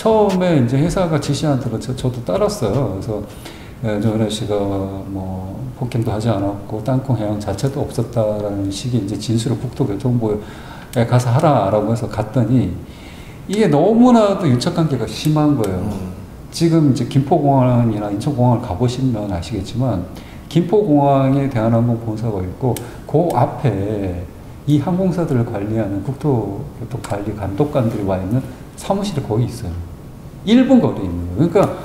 처음에 이제 회사가 지시한 대로 저도 따랐어요. 그래서 정은혜 씨가 뭐 폭행도 하지 않았고 땅콩 해양 자체도 없었다라는 식의 이제 진술을 국토교통부에 가서 하라라고 해서 갔더니 이게 너무나도 유착관계가 심한 거예요. 지금 이제 김포공항이나 인천공항을 가보시면 아시겠지만 김포공항에 대한항공 본사가 있고 그 앞에 이 항공사들을 관리하는 국토교통관리 감독관들이 와 있는 사무실이 거기 있어요. 1분 거리에 있는 거예요. 그러니까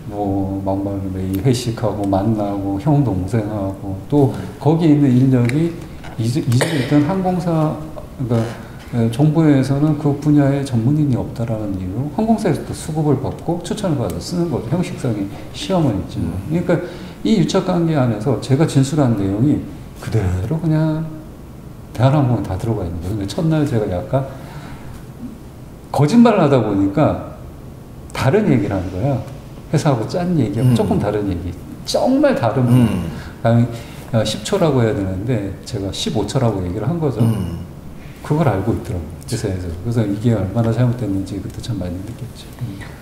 뭐 막말 매일 회식하고 만나고 형 동생하고 또 거기 있는 인력이 이전에 있던 항공사 그러니까 정부에서는 그 분야에 전문인이 없다라는 이유로 항공사에서 또 수급을 받고 추천을 받아서 쓰는 거죠. 형식상의 시험은 있지만. 그러니까 이 유착관계 안에서 제가 진술한 내용이 그대로 그냥 대한항공에 다 들어가 있는 거예요. 근데 첫날 제가 약간 거짓말을 하다 보니까 다른 얘기를 한 거야. 회사하고 짠 얘기하고 조금 다른 얘기. 정말 다른 분. 10초라고 해야 되는데 제가 15초라고 얘기를 한 거죠. 그걸 알고 있더라고요. 회사에서. 그래서 이게 얼마나 잘못됐는지 그때 참 많이 느꼈죠.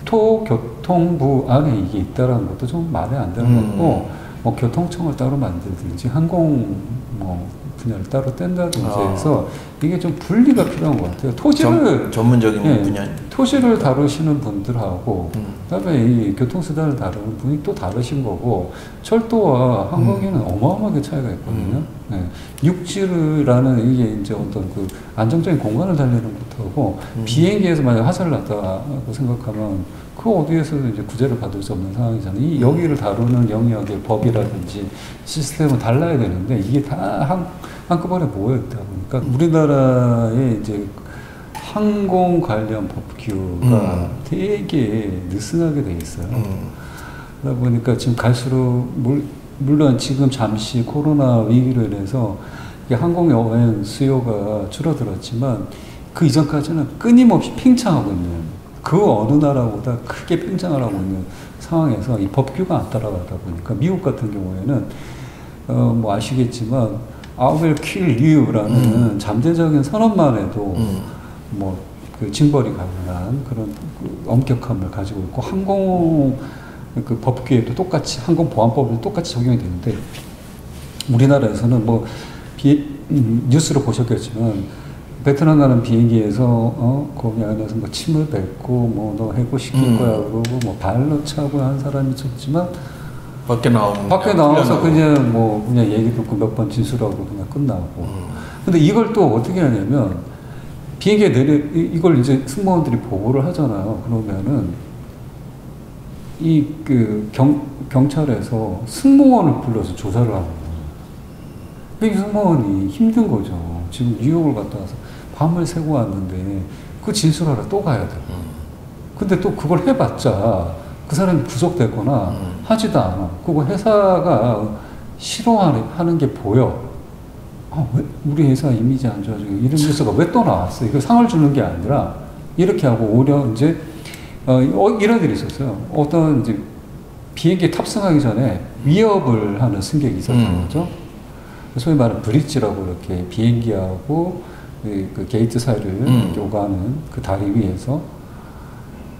토교통부 안에 이게 있다는 것도 좀 말이 안 되는 거고 뭐 교통청을 따로 만들든지 항공 뭐 분야를 따로 뗀다든지 해서 이게 좀 분리가 필요한 것 같아요. 토지를 전문적인 분야 토지를 다루시는 분들하고 그다음에 이 교통수단을 다루는 분이 또 다르신 거고 철도와 항공에는 어마어마하게 차이가 있거든요. 네. 육지라는 이게 이제 어떤 그 안정적인 공간을 달리는 것하고 비행기에서 만약 화살을 났다고 생각하면 그 어디에서도 이제 구제를 받을 수 없는 상황이잖아요. 이 여기를 다루는 영역의 법이라든지 시스템은 달라야 되는데 이게 다 한꺼번에 모여있다 보니까 우리나라의 이제 항공 관련 법규가 되게 느슨하게 돼 있어요. 그러다 보니까 지금 갈수록 물론 지금 잠시 코로나 위기로 인해서 항공 여행 수요가 줄어들었지만 그 이전까지는 끊임없이 팽창하고 있는 그 어느 나라보다 크게 팽창을 하고 있는 상황에서 이 법규가 안 따라가다 보니까 미국 같은 경우에는 뭐 아시겠지만 I will kill you라는 잠재적인 선언만 해도 뭐 그 징벌이 가능한 그런 그 엄격함을 가지고 있고 항공 그 법규에도 똑같이 항공보안법에도 똑같이 적용이 되는데 우리나라에서는 뭐 뉴스로 보셨겠지만 베트남 가는 비행기에서 거기 안에서 뭐 침을 뱉고 뭐 너 해고시킬 거야 그러고 뭐 발로 차고 한 사람이 있었지만 밖에 나와서 그냥 얘기 듣고 몇 번 진술하고 그냥 끝나고. 근데 이걸 또 어떻게 하냐면 비행기에 이걸 이제 승무원들이 보고를 하잖아요. 그러면은 이 그 경찰에서 승무원을 불러서 조사를 하는 거예요. 이 승무원이 힘든 거죠. 지금 뉴욕을 갔다 와서 밤을 새고 왔는데 그 진술하러 또 가야 돼. 근데 또 그걸 해봤자 그 사람이 구속됐거나 하지도 않아. 그거 회사가 싫어하는 게 보여. 왜 우리 회사 이미지 안 좋아지고 이런 뉴스가 왜 또 나왔어? 이거 상을 주는 게 아니라 이렇게 하고 오히려 이제 이런 일이 있었어요. 어떤 이제 비행기 탑승하기 전에 위협을 하는 승객이 있었던 거죠. 소위 말하는 브릿지라고 이렇게 비행기하고 그 게이트 사이를 오가는 그 다리 위에서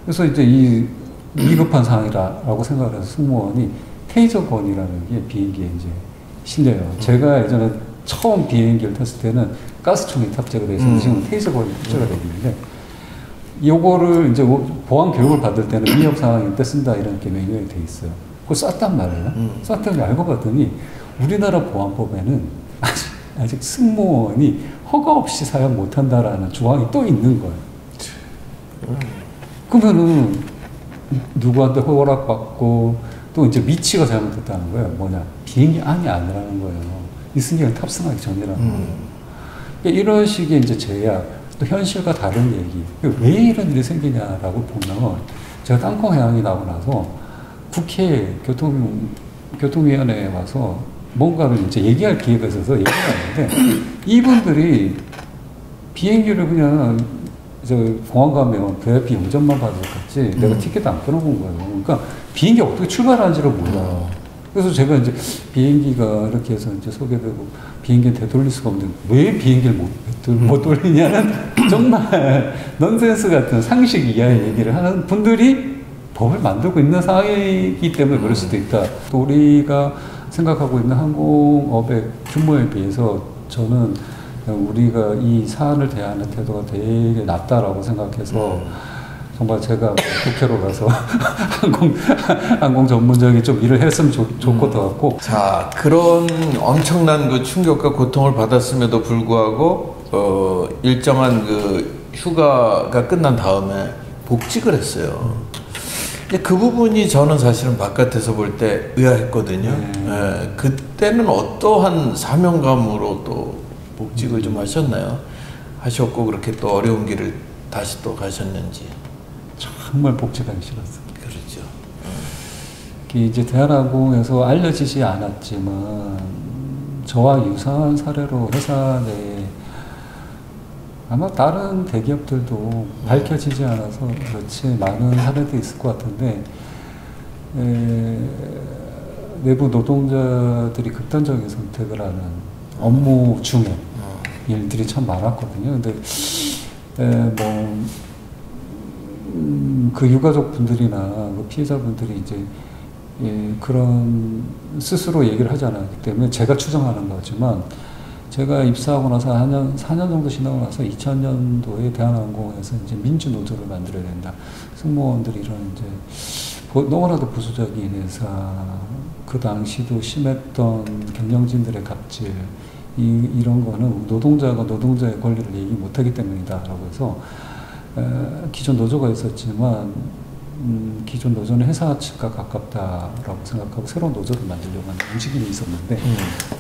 그래서 이제 이 위급한 상황이라고 생각을 해서 승무원이 테이저건이라는 게 비행기에 이제 실려요. 제가 예전에 처음 비행기를 탔을 때는 가스총이 탑재가 되어 있어서 지금 테이저건이 탑재가 되어 있는데 요거를 이제 보안 교육을 받을 때는 위협 상황일 때 쓴다 이런 게 매뉴얼이 돼 있어요. 그걸 쐈단 말이에요. 쐈더니 알고 봤더니 우리나라 보안법에는 아직 승무원이 허가 없이 사용 못한다라는 조항이 또 있는 거예요. 그러면은 누구한테 허락받고 또 이제 위치가 잘못됐다는 거예요. 뭐냐 비행기 안이 아니라는 거예요. 이 승객은 탑승하기 전이라는 거예요. 그러니까 이런 식의 이제 제약 또 현실과 다른 얘기 왜 이런 일이 생기냐라고 보면 제가 땅콩 해양이 나고 나서 국회 교통위원회에 와서 뭔가를 이제 얘기할 기회가 있어서 얘기를 하는데 이분들이 비행기를 그냥 공항 가면 VIP 운전만 받을 것 같지 내가 티켓 안 끊어본 거예요. 그러니까 비행기 어떻게 출발하는지를 몰라. 그래서 제가 이제 비행기가 이렇게 해서 이제 소개되고 비행기는 되돌릴 수가 없는데 왜 비행기를 못 못 돌리냐는 정말 넌센스 같은 상식 이하의 얘기를 하는 분들이 법을 만들고 있는 상황이기 때문에 그럴 수도 있다. 또 우리가 생각하고 있는 항공업의 규모에 비해서 저는 우리가 이 사안을 대하는 태도가 되게 낮다라고 생각해서 정말 제가 국회로 가서 항공 전문적인 좀 일을 했으면 좋을 것 같고. 자, 그런 엄청난 그 충격과 고통을 받았음에도 불구하고 일정한 그 휴가가 끝난 다음에 복직을 했어요. 근데 그 부분이 저는 사실은 바깥에서 볼 때 의아했거든요. 예, 그때는 어떠한 사명감으로 또 복직을 좀 하셨나요? 하셨고 그렇게 또 어려운 길을 다시 또 가셨는지. 정말 복직하기 싫었어요. 그렇죠. 이제 대한항공에서 알려지지 않았지만 저와 유사한 사례로 회사 내에 아마 다른 대기업들도 밝혀지지 않아서 그렇지 많은 사례도 있을 것 같은데 내부 노동자들이 극단적인 선택을 하는 업무 중에 일들이 참 많았거든요. 근데 그 유가족 분들이나 그 피해자분들이 이제 그런 스스로 얘기를 하지 않았기 때문에 제가 추정하는 거지만 제가 입사하고 나서 4년 정도 지나고 나서 2000년도에 대한항공에서 이제 민주노조를 만들어야 된다. 승무원들이 이런 이제 너무나도 보수적인 회사, 그 당시도 심했던 경영진들의 갑질, 이런 거는 노동자가 노동자의 권리를 얘기 못하기 때문이다라고 해서 기존 노조가 있었지만 기존 노조는 회사 측과 가깝다라고 생각하고 새로운 노조를 만들려고 하는 움직임이 있었는데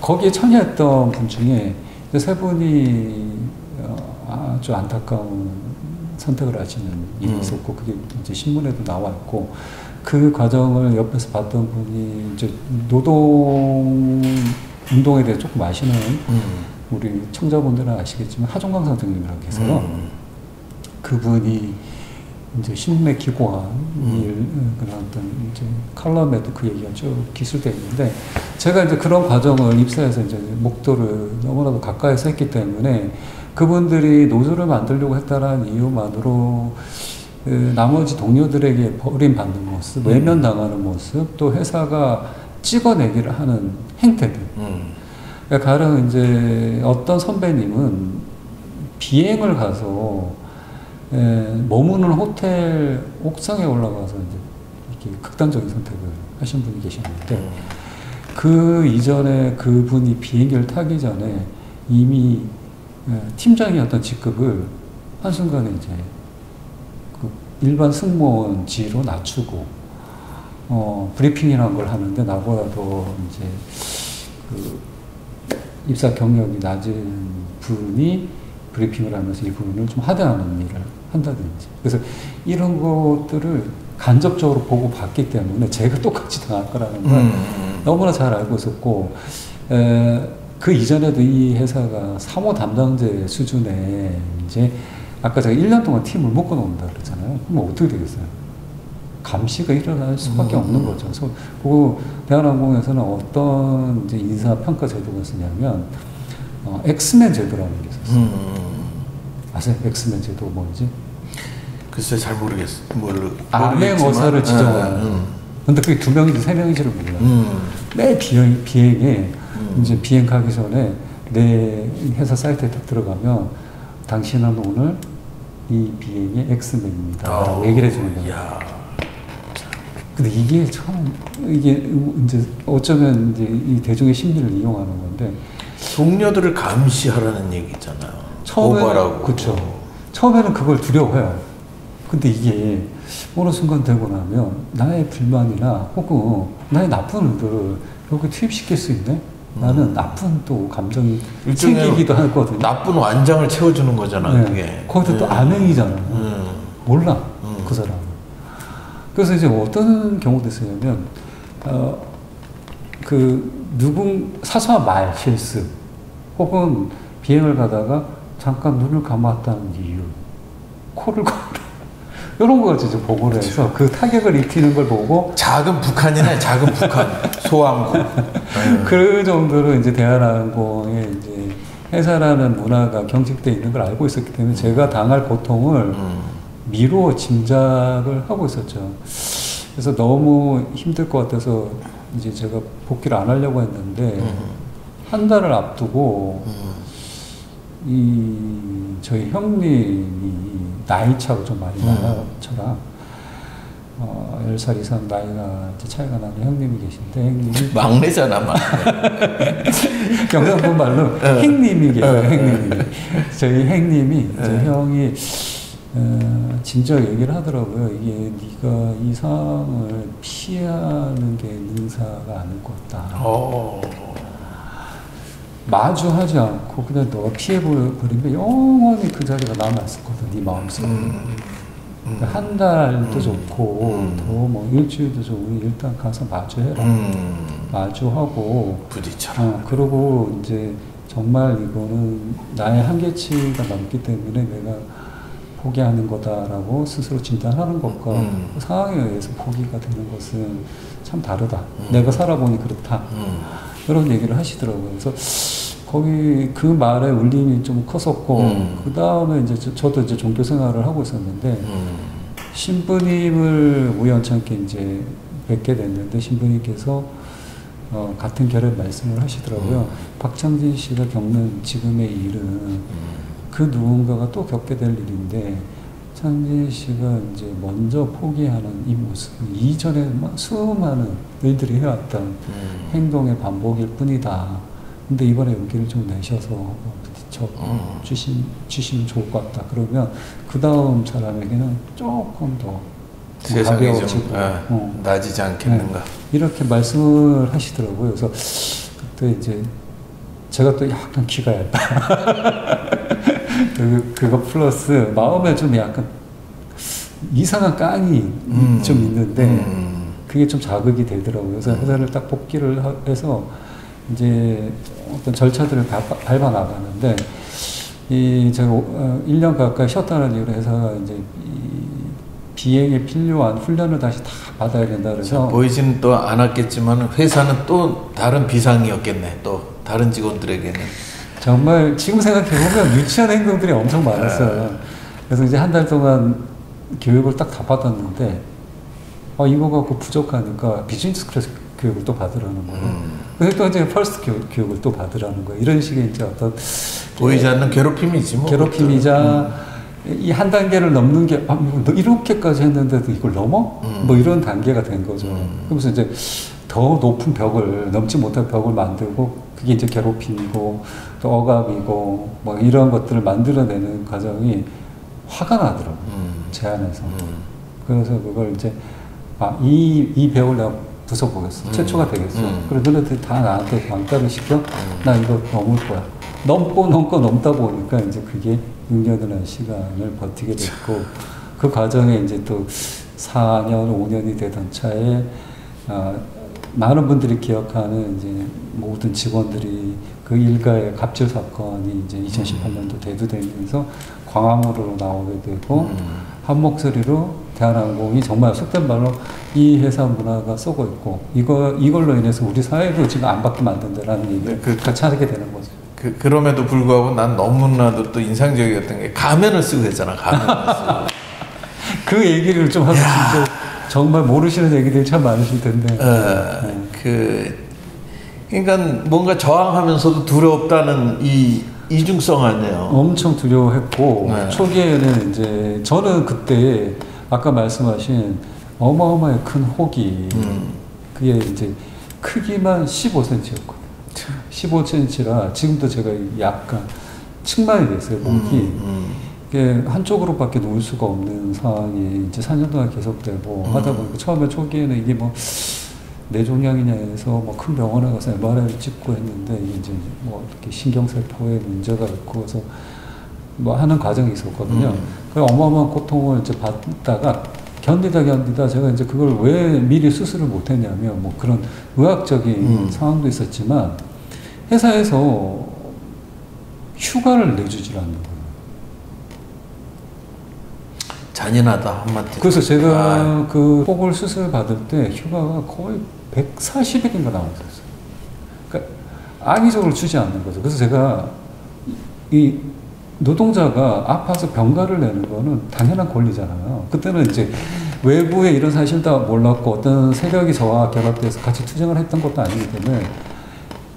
거기에 참여했던 분 중에 세 분이 아주 안타까운 선택을 하시는 일이 있었고 그게 이제 신문에도 나와 있고 그 과정을 옆에서 봤던 분이 이제 노동 운동에 대해 조금 아시는 우리 청자분들은 아시겠지만 하종강 선생님이라고 계세요. 그분이 이제 신문에 기고한 그런 어떤 이제 칼럼에도 그 얘기가 쭉 기술되어 있는데 제가 이제 그런 과정을 입사해서 이제 목도를 너무나도 가까이서 했기 때문에 그분들이 노조를 만들려고 했다라는 이유만으로 나머지 동료들에게 버림받는 모습, 외면당하는 모습, 또 회사가 찍어내기를 하는 행태들. 그러니까 가령 이제 어떤 선배님은 비행을 가서 머무는 호텔 옥상에 올라가서 이제 이렇게 극단적인 선택을 하신 분이 계셨는데 그 이전에 그분이 비행기를 타기 전에 이미 팀장이었던 직급을 한순간에 이제 그 일반 승무원지로 낮추고 브리핑이라는 걸 하는데 나보다 더 이제 그 입사 경력이 낮은 분이 브리핑을 하면서 이 부분을 좀 하대하는 일을 한다든지. 그래서 이런 것들을 간접적으로 보고 봤기 때문에 제가 똑같이 당할 거라는 걸 너무나 잘 알고 있었고, 그 이전에도 이 회사가 사무 담당제 수준에 이제 아까 제가 1년 동안 팀을 묶어 놓는다 그랬잖아요. 그럼 어떻게 되겠어요? 감시가 일어날 수밖에 없는 거죠. 그래서 그 대한항공에서는 어떤 이제 인사평가 제도가 있었냐면, 엑스맨 제도라는 게 있었어요. 아세요? 엑스맨 제도 뭔지? 글쎄 잘 모르겠어요. 암행어사를 지정하는. 근데 그게 2명인지 3명인지를 몰라요. 매 비행에 이제 비행 가기 전에 내 회사 사이트에 딱 들어가면 당신은 오늘 이 비행의 엑스맨입니다. 라고 얘기를 해주는 거예요. 근데 이게 참, 이게 이제 어쩌면 이제 이 대중의 심리를 이용하는 건데. 동료들을 감시하라는 얘기잖아요. 처음에는, 그쵸. 처음에는 그걸 두려워해요. 근데 이게 어느 순간 되고 나면 나의 불만이나 혹은 나의 나쁜 의도를 여기 투입시킬 수 있네? 나는 나쁜 또 감정이 생기기도 하거든요. 나쁜 완장을 채워주는 거잖아, 네. 그게. 거기서 또 암행이잖아. 몰라, 그 사람은. 그래서 이제 어떤 경우도 있었냐면, 사소한 말 실수, 혹은 비행을 가다가 잠깐 눈을 감았다는 이유, 코를 이런 거 이제 보고를 해서 그 타격을 입히는 걸 보고 작은 북한이네, 작은 북한. 소항구. 그 정도로 이제 대한항공의 이제 회사라는 문화가 경직되어 있는 걸 알고 있었기 때문에 제가 당할 고통을 미루어 짐작을 하고 있었죠. 그래서 너무 힘들 것 같아서 이제 제가 복귀를 안 하려고 했는데 한 달을 앞두고 저희 형님이 나이 차가 좀 많이 나요, 저랑. 10살 이상 나이가 이제 차이가 나는 형님이 계신데, 형님이. 막내잖아, 막내. 경상도 말로 행님이 계세요, 행님이. 저희 행님이, 이제 형이, 진짜 얘기를 하더라고요. 이게 네가 이 상황을 피하는 게 능사가 아닐 것 같다. 마주하지 않고 그냥 너가 피해버리면 영원히 그 자리가 남아있었거든, 네 마음속에. 한 달도 좋고 더 뭐 일주일도 좋고 우리 일단 가서 마주해라. 마주하고 부딪혀라. 그러고 이제 정말 이거는 나의 한계치가 넘기 때문에 내가 포기하는 거다라고 스스로 진단하는 것과 그 상황에 의해서 포기가 되는 것은 참 다르다. 내가 살아보니 그렇다. 그런 얘기를 하시더라고요. 그래서 거기 그 말에 울림이 좀 컸었고 그 다음에 이제 저도 이제 종교 생활을 하고 있었는데 신부님을 우연찮게 이제 뵙게 됐는데 신부님께서 같은 결의 말씀을 하시더라고요. 박창진 씨가 겪는 지금의 일은 그 누군가가 또 겪게 될 일인데 창진 씨가 이제 먼저 포기하는 이 모습 이전에 막 수많은 일들이 해왔던 행동의 반복일 뿐이다. 근데 이번에 용기를 좀 내셔서 부딪혀 주시면 좋을 것 같다. 그러면 그 다음 사람에게는 조금 더 세상이 좀 나아지지 않겠는가. 이렇게 말씀을 하시더라고요. 그래서 그때 이제 제가 또 약간 기가 얇다. 그거 플러스 마음에 좀 약간 이상한 깡이 좀 있는데 그게 좀 자극이 되더라고요. 그래서 회사를 딱 복귀를 해서 이제 어떤 절차들을 밟아 나가는데 제가 1년 가까이 쉬었다는 이유로 회사가 이제 비행에 필요한 훈련을 다시 다 받아야 된다 그래서 보이지는 또 않았겠지만 회사는 또 다른 비상이었겠네. 또 다른 직원들에게는 정말 지금 생각해보면 유치한 행동들이 엄청 많았어요. 그래서 이제 한 달 동안 교육을 딱 다 받았는데 이거 갖고 부족하니까 비즈니스 클래스 교육을 또 받으라는 거예요. 근데 또 이제 퍼스트 교육을 또 받으라는 거예요. 이런 식의 이제 어떤 보이지 않는 괴롭힘이지 뭐. 괴롭힘이자 이 한 단계를 넘는 게 너 이렇게까지 했는데도 이걸 넘어? 뭐 이런 단계가 된 거죠. 그러면서 이제 더 높은 벽을 넘지 못할 벽을 만들고 그게 이제 괴롭힘이고 또 억압이고 뭐 이런 것들을 만들어내는 과정이 화가 나더라고요. 제 안에서. 그래서 그걸 이제 이 벽을 내가 부숴보겠어. 최초가 되겠어. 그리고 너네들 다 나한테 왕따를 시켜? 나 이거 넘을 거야. 넘다 보니까 이제 그게 6년이라는 시간을 버티게 됐고, 그 과정에 이제 또 4년, 5년이 되던 차에, 많은 분들이 기억하는 이제 모든 직원들이 그 일가의 갑질 사건이 이제 2018년도 대두되면서 광화문으로 나오게 되고, 한 목소리로 대한항공이 정말 속된 말로 이 회사 문화가 썩어 있고 이걸로 인해서 우리 사회도 지금 안 받게 만든다라는 얘기를 같이 하게 되는 거죠. 그럼에도 불구하고 난 너무나도 또 인상적이었던 게 가면을 쓰고 했잖아. 가면을 쓰고. 그 얘기를 좀 하고 싶은데 정말 모르시는 얘기들이 참 많으실 텐데. 그러니까 뭔가 저항하면서도 두렵다는 이 이중성 아니에요. 엄청 두려워했고 초기에는 이제 저는 그때 아까 말씀하신 어마어마하게 큰 혹이 그게 이제 크기만 15cm였거든요. 15cm라 지금도 제가 약간 측만이 됐어요, 목이. 이게 한쪽으로밖에 놓을 수가 없는 상황이 이제 4년 동안 계속되고 하다 보니까 처음에 초기에는 이게 뭐 뇌종양이냐 해서 뭐 큰 병원에 가서 MRI를 찍고 했는데 이제 뭐 이렇게 신경세포에 문제가 있고 그래서 뭐 하는 과정이 있었거든요. 그 어마어마한 고통을 이제 받다가 견디다 제가 이제 그걸 왜 미리 수술을 못 했냐면 뭐 그런 의학적인 상황도 있었지만 회사에서 휴가를 내주질 않는 거예요. 잔인하다 한마디로. 그래서 제가 그 폭을 수술 받을 때 휴가가 거의 140일인가 나왔었어요. 그러니까 악의적으로 주지 않는 거죠. 그래서 제가 이 노동자가 아파서 병가를 내는 거는 당연한 권리잖아요. 그때는 이제 외부의 이런 사실 다 몰랐고 어떤 세력이 저와 결합돼서 같이 투쟁을 했던 것도 아니기 때문에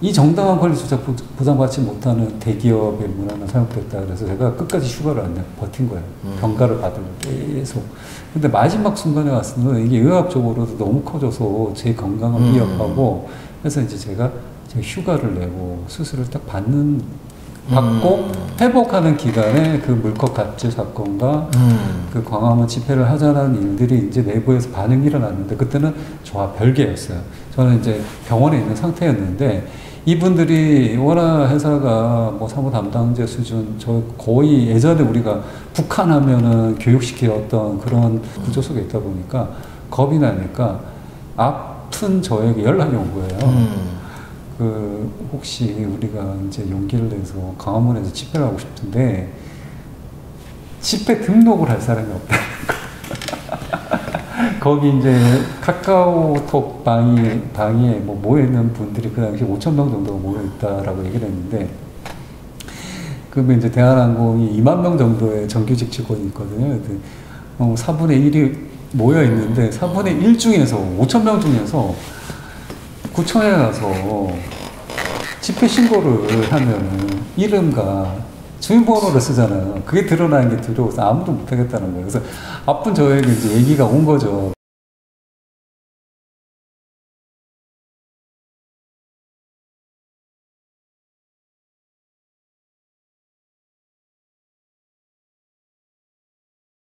이 정당한 권리조차 보장받지 못하는 대기업의 문화는 사용됐다. 그래서 제가 끝까지 휴가를 안 내고 버틴 거예요. 병가를 받으면 계속. 근데 마지막 순간에 왔으면 이게 의학적으로도 너무 커져서 제 건강을 위협하고 그래서 이제 제가 휴가를 내고 수술을 딱 받고 회복하는 기간에 그 물컵 갑질 사건과 그 광화문 집회를 하자는 일들이 이제 내부에서 반응이 일어났는데 그때는 저와 별개였어요. 저는 이제 병원에 있는 상태였는데 이분들이 워낙 회사가 뭐 사무 담당자 수준, 저 거의 예전에 우리가 북한 하면은 교육시켰던 그런 구조 속에 있다 보니까 겁이 나니까 아픈 저에게 연락이 온 거예요. 그 혹시 우리가 이제 용기를 내서 광화문에서 집회를 하고 싶은데 집회 등록을 할 사람이 없다는 거. 거기 이제 카카오톡 방에 뭐 모여있는 분들이 그 당시 5,000명 정도가 모여있다라고 얘기를 했는데, 그러면 이제 대한항공이 2만 명 정도의 정규직 직원이 있거든요. 4분의 1이 모여있는데, 4분의 1 중에서, 5,000명 중에서 구청에 가서 집회 신고를 하면은 이름과 주민번호를 쓰잖아요. 그게 드러나는 게 두려워서 아무도 못하겠다는 거예요. 그래서 아픈 저에게 이제 얘기가 온 거죠.